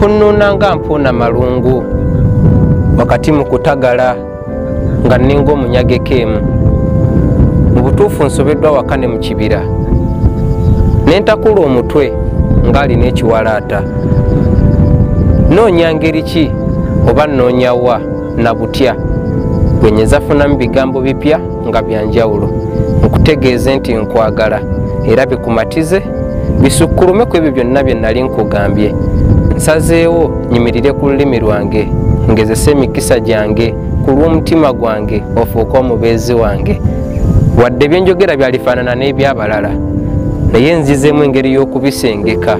Nfununa nga mpuuna malungu wakati mu kutagala nga nninga omunyageko emu. Mu butuufu nsobeddwa wakane mu kibira ne ntakula omutwe ng'alina ekiwalaata. Noonya ngeri ki oba nnoonya wa na butya bwe nnyinza funamu bigambo bipya nga byanjawulo nkutegeeze nti nkwagala era bikumatize bisukkulume ku ebyo byonna bye nnali nkugambye. Nsazeewo nyimirire ku lulimi lwange ngezese emikisa gyange ku lw'omutima gwange ofuuke omubeezi wange. Wadde byenjogera byalifaanana n'ebyabalala naye nzizeemu engeri y'okubisengeka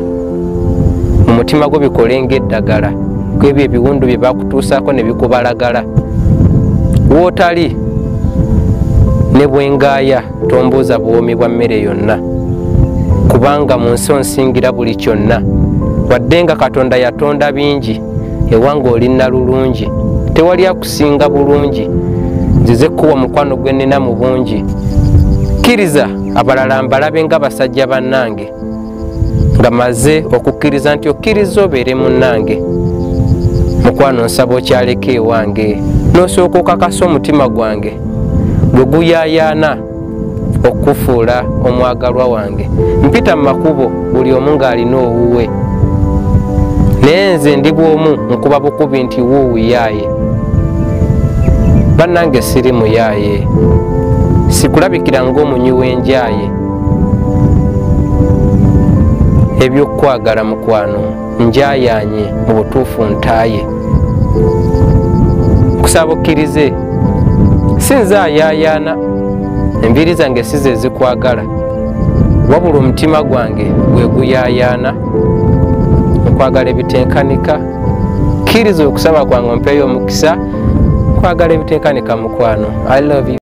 mu mutima gwo bikole ng'eddagala ku ebyo ebiwundu bye bakutuusaako ne bikubalagala. Wootali ne bwengaaya tombuuza buwoomi bwa mmere yonna kubanga mu nsi onsingira buli kyonna. Wadde nga Katonda yatonda bingi ewange olinna lulungi tewali akusinga bulungi. Nzize kuwa mukwano gwe nnina mu bungi. Kkiriza abalala mbalabe nga basajja bannange nga maze okukkiriza nti okkiriza obeere munnange. Mukwano nsaba okyaleko ewange n'osooka okakasa omutima gwange gwe guyaayaana okufuula omwagalwa wange. Mpita mu makubo buli omu ng'alina owuwe naye nze ndi bw'omu nkuba bukubi nti wuuyaaye. Bannange siri muyaaye, sikulabikira ng'omunywi w'enjaaye. Ebyokwagala mukwano njaayaanye mu butuufu ntaaye. Nkusaba okkirize sinze ayaayaana enviiri zange si ze zikwagala wabula omutima gwange gwe guyaayaana nkwagala ebitenkanika. Kkiriza okusaba kwange ompeeyo omukisa kwagala ebitenkanika mukwano. I love you.